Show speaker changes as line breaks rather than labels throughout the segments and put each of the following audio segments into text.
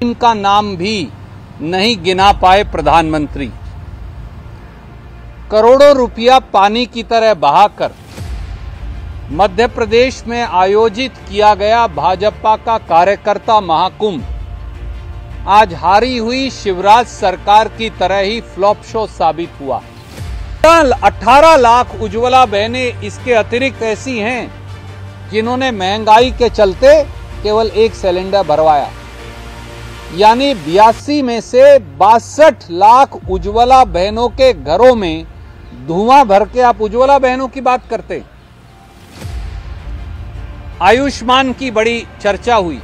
इनका नाम भी नहीं गिना पाए प्रधानमंत्री। करोड़ों रुपया पानी की तरह बहाकर मध्य प्रदेश में आयोजित किया गया भाजपा का कार्यकर्ता महाकुंभ आज हारी हुई शिवराज सरकार की तरह ही फ्लॉप शो साबित हुआ। 18 लाख उज्ज्वला बहनें इसके अतिरिक्त ऐसी हैं जिन्होंने महंगाई के चलते केवल एक सिलेंडर भरवाया, यानी 82 में से 62 लाख उज्ज्वला बहनों के घरों में धुआं भर के आप उज्ज्वला बहनों की बात करते। आयुष्मान की बड़ी चर्चा हुई,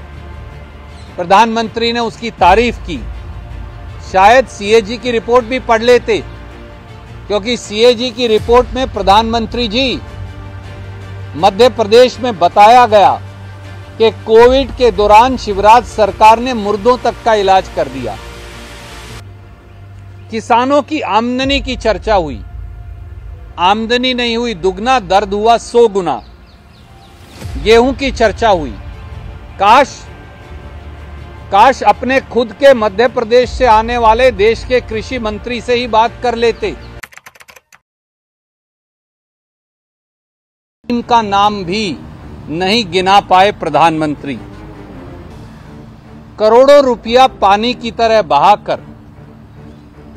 प्रधानमंत्री ने उसकी तारीफ की। शायद सीएजी की रिपोर्ट भी पढ़ लेते, क्योंकि सीएजी की रिपोर्ट में प्रधानमंत्री जी मध्य प्रदेश में बताया गया कि कोविड के दौरान शिवराज सरकार ने मुर्दों तक का इलाज कर दिया। किसानों की आमदनी की चर्चा हुई, आमदनी नहीं हुई दुगना, दर्द हुआ 100 गुना। गेहूं की चर्चा हुई, काश अपने खुद के मध्य प्रदेश से आने वाले देश के कृषि मंत्री से ही बात कर लेते। इनका नाम भी नहीं गिना पाए प्रधानमंत्री। करोड़ों रुपया पानी की तरह बहाकर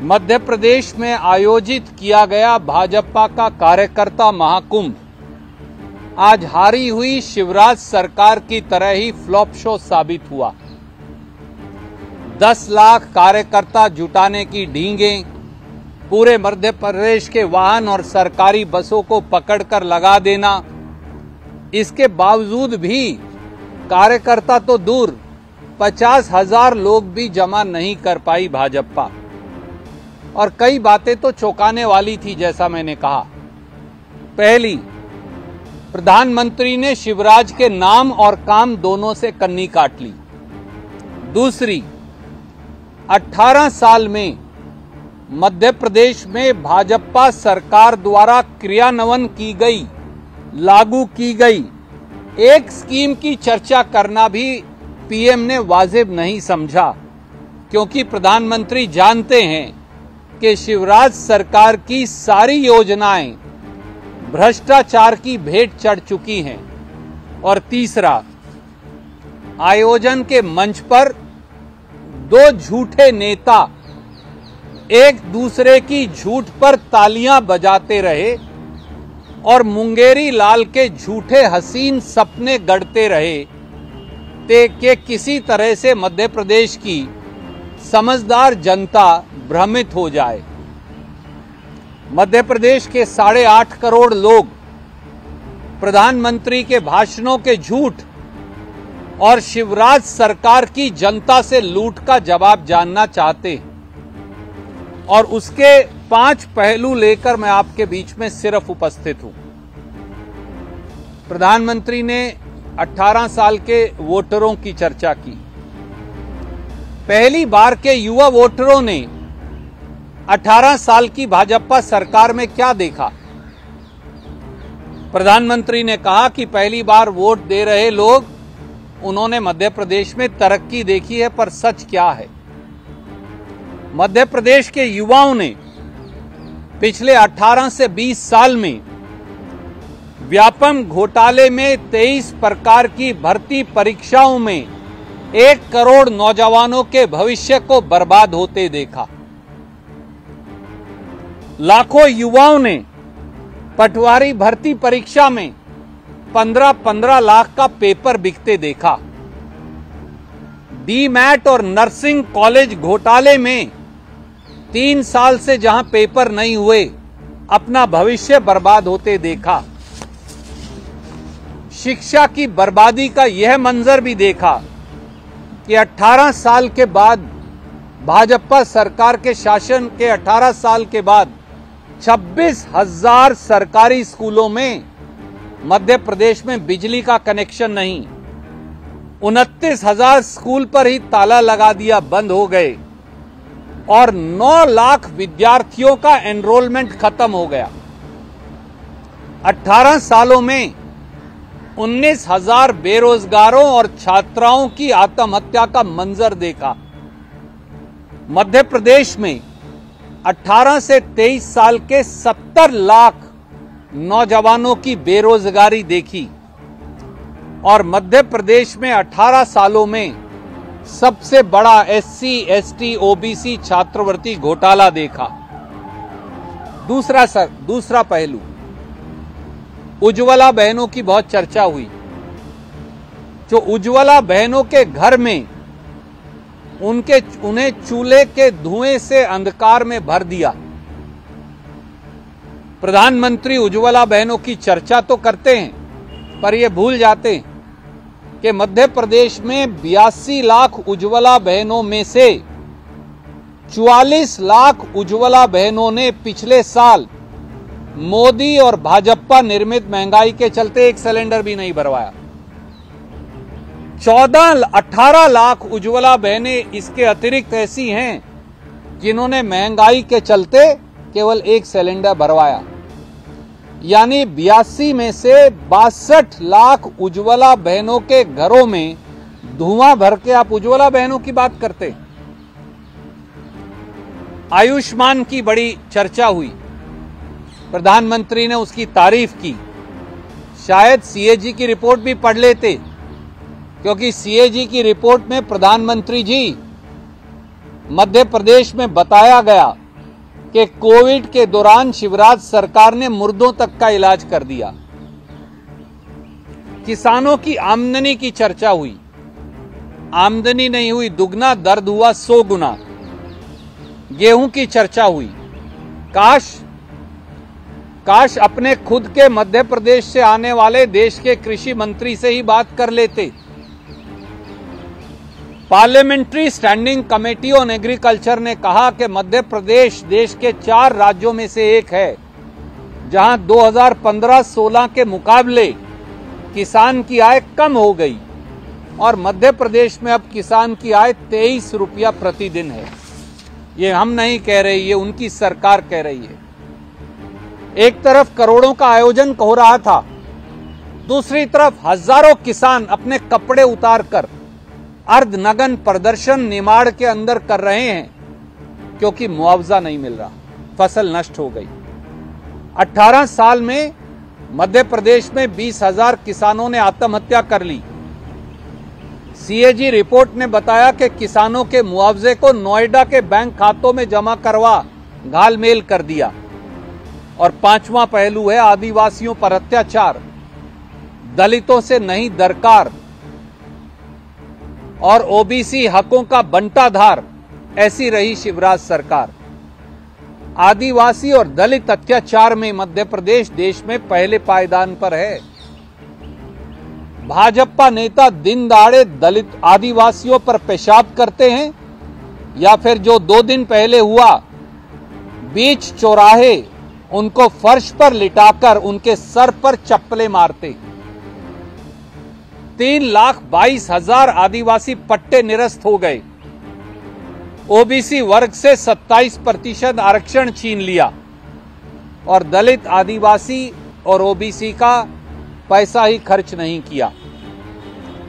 मध्य प्रदेश में आयोजित किया गया भाजपा का कार्यकर्ता महाकुंभ आज हारी हुई शिवराज सरकार की तरह ही फ्लॉप शो साबित हुआ। 10 लाख कार्यकर्ता जुटाने की ढींगें, पूरे मध्य प्रदेश के वाहन और सरकारी बसों को पकड़कर लगा देना, इसके बावजूद भी कार्यकर्ता तो दूर 50,000 लोग भी जमा नहीं कर पाई भाजपा। और कई बातें तो चौंकाने वाली थी, जैसा मैंने कहा। पहली, प्रधानमंत्री ने शिवराज के नाम और काम दोनों से कन्नी काट ली। दूसरी, 18 साल में मध्य प्रदेश में भाजपा सरकार द्वारा क्रियान्वयन की गई, लागू की गई एक स्कीम की चर्चा करना भी पीएम ने वाजिब नहीं समझा, क्योंकि प्रधानमंत्री जानते हैं कि शिवराज सरकार की सारी योजनाएं भ्रष्टाचार की भेंट चढ़ चुकी हैं। और तीसरा, आयोजन के मंच पर 2 झूठे नेता एक दूसरे की झूठ पर तालियां बजाते रहे और मुंगेरी लाल के झूठे हसीन सपने गढ़ते रहे कि किसी तरह से मध्य प्रदेश की समझदार जनता भ्रमित हो जाए। मध्य प्रदेश के 8.5 करोड़ लोग प्रधानमंत्री के भाषणों के झूठ और शिवराज सरकार की जनता से लूट का जवाब जानना चाहते हैं। और उसके 5 पहलू लेकर मैं आपके बीच में सिर्फ उपस्थित हूं। प्रधानमंत्री ने 18 साल के वोटरों की चर्चा की। पहली बार के युवा वोटरों ने 18 साल की भाजपा सरकार में क्या देखा? प्रधानमंत्री ने कहा कि पहली बार वोट दे रहे लोग, उन्होंने मध्य प्रदेश में तरक्की देखी है, पर सच क्या है? मध्य प्रदेश के युवाओं ने पिछले 18 से 20 साल में व्यापम घोटाले में 23 प्रकार की भर्ती परीक्षाओं में 1 करोड़ नौजवानों के भविष्य को बर्बाद होते देखा। लाखों युवाओं ने पटवारी भर्ती परीक्षा में 15-15 लाख का पेपर बिकते देखा। डीमैट और नर्सिंग कॉलेज घोटाले में 3 साल से जहां पेपर नहीं हुए, अपना भविष्य बर्बाद होते देखा। शिक्षा की बर्बादी का यह मंजर भी देखा कि 18 साल के बाद, भाजपा सरकार के शासन के 18 साल के बाद 26,000 सरकारी स्कूलों में मध्य प्रदेश में बिजली का कनेक्शन नहीं, 29,000 स्कूल पर ही ताला लगा दिया, बंद हो गए। और 9 लाख विद्यार्थियों का एनरोलमेंट खत्म हो गया। 18 सालों में 19,000 बेरोजगारों और छात्राओं की आत्महत्या का मंजर देखा। मध्य प्रदेश में 18 से 23 साल के 70 लाख नौजवानों की बेरोजगारी देखी और मध्य प्रदेश में 18 सालों में सबसे बड़ा SC, ST, OBC छात्रवृत्ति घोटाला देखा। दूसरा पहलू, उज्ज्वला बहनों की बहुत चर्चा हुई। जो उज्ज्वला बहनों के घर में उन्हें चूल्हे के धुएं से अंधकार में भर दिया। प्रधानमंत्री उज्ज्वला बहनों की चर्चा तो करते हैं, पर ये भूल जाते हैं कि मध्य प्रदेश में 82 लाख उज्ज्वला बहनों में से 44 लाख उज्ज्वला बहनों ने पिछले साल मोदी और भाजपा निर्मित महंगाई के चलते एक सिलेंडर भी नहीं भरवाया। 18 लाख उज्ज्वला बहनें इसके अतिरिक्त ऐसी हैं जिन्होंने महंगाई के चलते केवल एक सिलेंडर भरवाया। यानी 82 में से 62 लाख उज्ज्वला बहनों के घरों में धुआं भर के आप उज्ज्वला बहनों की बात करते। आयुष्मान की बड़ी चर्चा हुई, प्रधानमंत्री ने उसकी तारीफ की। शायद CAG की रिपोर्ट भी पढ़ लेते, क्योंकि CAG की रिपोर्ट में प्रधानमंत्री जी मध्य प्रदेश में बताया गया कि कोविड के दौरान शिवराज सरकार ने मुर्दों तक का इलाज कर दिया। किसानों की आमदनी की चर्चा हुई, आमदनी नहीं हुई दुगना, दर्द हुआ 100 गुना। गेहूं की चर्चा हुई, काश अपने खुद के मध्य प्रदेश से आने वाले देश के कृषि मंत्री से ही बात कर लेते। Parliamentary standing committee on agriculture ने कहा कि मध्य प्रदेश देश के 4 राज्यों में से एक है जहां 2015-16 के मुकाबले किसान की आय कम हो गई और मध्य प्रदेश में अब किसान की आय 23 रुपया प्रतिदिन है। ये हम नहीं कह रहे, ये उनकी सरकार कह रही है। एक तरफ करोड़ों का आयोजन हो रहा था, दूसरी तरफ हजारों किसान अपने कपड़े उतारकर अर्धनग्न प्रदर्शन निमाड़ के अंदर कर रहे हैं, क्योंकि मुआवजा नहीं मिल रहा, फसल नष्ट हो गई। 18 साल में मध्य प्रदेश में 20,000 किसानों ने आत्महत्या कर ली। CAG रिपोर्ट ने बताया कि किसानों के मुआवजे को नोएडा के बैंक खातों में जमा करवा घालमेल कर दिया। और 5वां पहलू है आदिवासियों पर अत्याचार, दलितों से नहीं दरकार और OBC हकों का बंटाधार, ऐसी रही शिवराज सरकार। आदिवासी और दलित अत्याचार में मध्य प्रदेश देश में पहले पायदान पर है। भाजपा नेता दिन दहाड़े दलित आदिवासियों पर पेशाब करते हैं या फिर जो 2 दिन पहले हुआ, बीच चौराहे उनको फर्श पर लिटाकर उनके सर पर चप्पलें मारते। 3,22,000 आदिवासी पट्टे निरस्त हो गए। OBC वर्ग से 27% आरक्षण छीन लिया और दलित, आदिवासी और OBC का पैसा ही खर्च नहीं किया।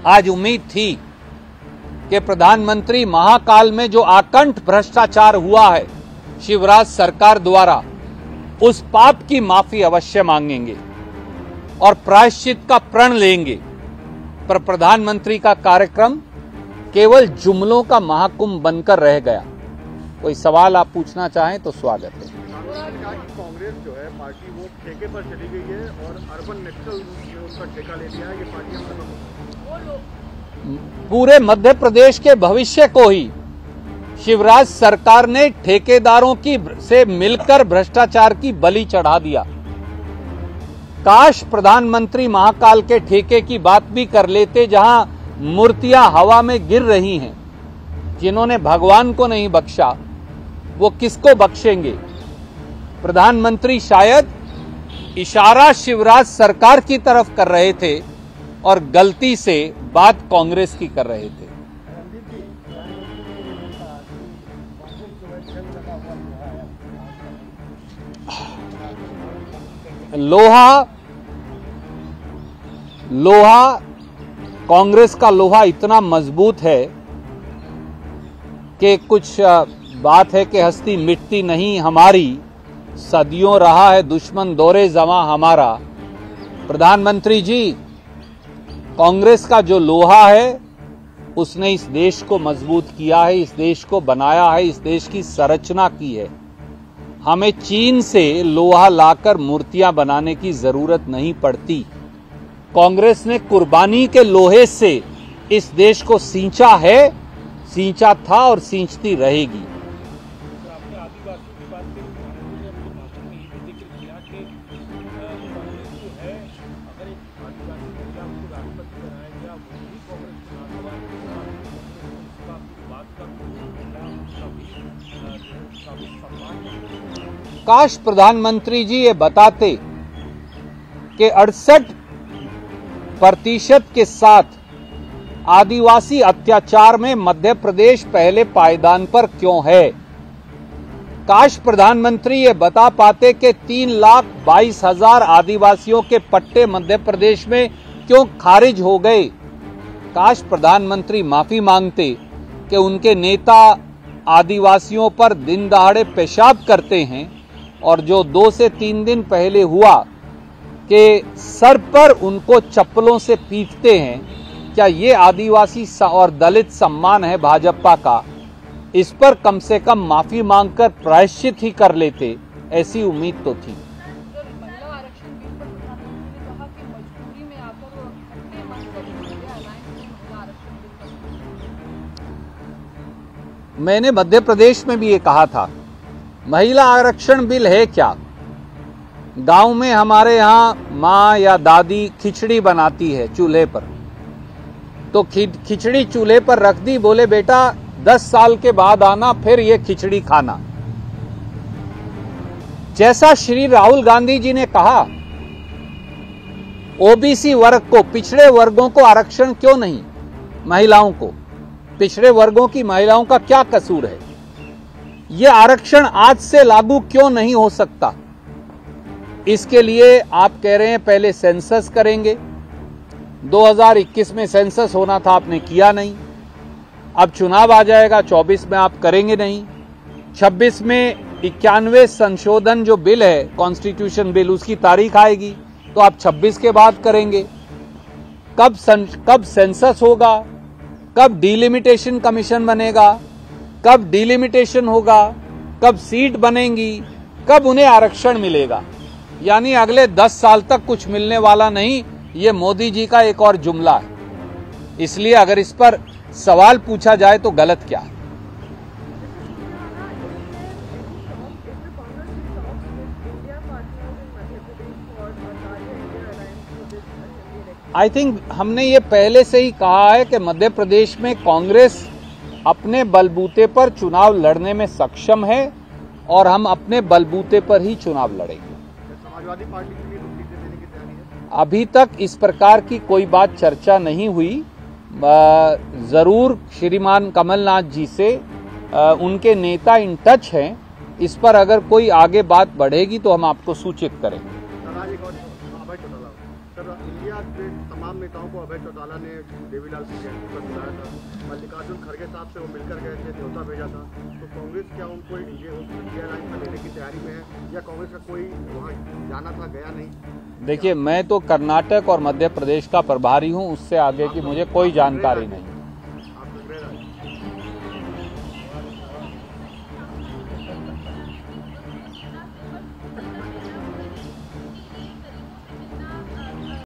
आज उम्मीद थी कि प्रधानमंत्री महाकाल में जो आकंठ भ्रष्टाचार हुआ है शिवराज सरकार द्वारा, उस पाप की माफी अवश्य मांगेंगे और प्रायश्चित का प्रण लेंगे। पर प्रधानमंत्री का कार्यक्रम केवल जुमलों का महाकुंभ बनकर रह गया। कोई सवाल आप पूछना चाहें तो स्वागत है।
कांग्रेस जो है पार्टी वो ठेके पर चली गई है और अर्बन नेक्सल ने उसका ठेका ले लिया है, ये पार्टियां
पूरे मध्य प्रदेश के भविष्य को ही शिवराज सरकार ने ठेकेदारों की से मिलकर भ्रष्टाचार की बलि चढ़ा दिया। काश प्रधानमंत्री महाकाल के ठेके की बात भी कर लेते, जहां मूर्तियां हवा में गिर रही हैं। जिन्होंने भगवान को नहीं बख्शा वो किसको बख्शेंगे? प्रधानमंत्री शायद इशारा शिवराज सरकार की तरफ कर रहे थे और गलती से बात कांग्रेस की कर रहे थे। लोहा कांग्रेस का लोहा इतना मजबूत है कि कुछ बात है कि हस्ती मिटती नहीं हमारी, सदियों रहा है दुश्मन दौरे जमा हमारा। प्रधानमंत्री जी, कांग्रेस का जो लोहा है उसने इस देश को मजबूत किया है, इस देश को बनाया है, इस देश की संरचना की है। हमें चीन से लोहा लाकर मूर्तियां बनाने की जरूरत नहीं पड़ती। कांग्रेस ने कुर्बानी के लोहे से इस देश को सींचा है, सींचा था और सींचती रहेगी।
आपने आदिवासियों की बात करी, प्रधानमंत्री ने अपने भाषण में ये भी जिक्र किया कि कांग्रेस जो है, अगर एक आदिवासी महिला को राष्ट्रपति बनाया गया, वो भी कांग्रेस चुनाव सवाल उसका बात का सम्मान।
काश प्रधानमंत्री जी ये बताते कि 68% के साथ आदिवासी अत्याचार में मध्य प्रदेश पहले पायदान पर क्यों है। काश प्रधानमंत्री ये बता पाते कि 3,22,000 आदिवासियों के पट्टे मध्य प्रदेश में क्यों खारिज हो गए। काश प्रधानमंत्री माफी मांगते कि उनके नेता आदिवासियों पर दिन दहाड़े पेशाब करते हैं और जो 2 से 3 दिन पहले हुआ कि सर पर उनको चप्पलों से पीटते हैं, क्या ये आदिवासी और दलित सम्मान है भाजपा का? इस पर कम से कम माफी मांगकर प्रायश्चित ही कर लेते, ऐसी उम्मीद तो थी।
महिला आरक्षण बिल पर प्रधानमंत्री ने कहा कि मजबूरी में आकर वो हटके मन से महिला आरक्षण बिल पर।
मैंने मध्य प्रदेश में भी ये कहा था, महिला आरक्षण बिल है क्या? गांव में हमारे यहाँ माँ या दादी खिचड़ी बनाती है चूल्हे पर, तो खिचड़ी चूल्हे पर रख दी, बोले बेटा 10 साल के बाद आना फिर ये खिचड़ी खाना। जैसा श्री राहुल गांधी जी ने कहा, ओबीसी वर्ग को, पिछड़े वर्गों को आरक्षण क्यों नहीं? महिलाओं को, पिछड़े वर्गों की महिलाओं का क्या कसूर है? यह आरक्षण आज से लागू क्यों नहीं हो सकता? इसके लिए आप कह रहे हैं पहले सेंसस करेंगे। 2021 में सेंसस होना था, आपने किया नहीं। अब चुनाव आ जाएगा, 24 में आप करेंगे नहीं। 26 में 91 संशोधन जो बिल है, कॉन्स्टिट्यूशन बिल, उसकी तारीख आएगी, तो आप 26 के बाद करेंगे। कब सेंसस होगा? कब डिलिमिटेशन कमीशन बनेगा? कब डिलिमिटेशन होगा? कब सीट बनेंगी? कब उन्हें आरक्षण मिलेगा? यानी अगले 10 साल तक कुछ मिलने वाला नहीं, ये मोदी जी का एक और जुमला है। इसलिए अगर इस पर सवाल पूछा जाए तो गलत क्या है? आई थिंक हमने ये पहले से ही कहा है कि मध्य प्रदेश में कांग्रेस अपने बलबूते पर चुनाव लड़ने में सक्षम है और हम अपने बलबूते पर ही चुनाव लड़ेंगे।
समाजवादी पार्टी के लिए तो सीटें देने की तैयारी है?
अभी तक इस प्रकार की कोई बात चर्चा नहीं हुई। जरूर श्रीमान कमलनाथ जी से उनके नेता इन टच हैं। इस पर अगर कोई आगे बात बढ़ेगी तो हम आपको सूचित करेंगे।
अभय चौटाला, सर, इंडिया के तमाम नेताओं को अभय चौटाला ने देवीलाल की जयंती पर बुलाया था। मल्लिकार्जुन खड़गे साहब से वो मिलकर गए थे, न्योता भेजा था। तो कांग्रेस क्या उनको इंडिया लाइन में लेने की तैयारी में है, या कांग्रेस का कोई वहाँ जाना था, गया नहीं?
देखिए, मैं तो कर्नाटक और मध्य प्रदेश का प्रभारी हूं, उससे आगे की मुझे कोई जानकारी नहीं।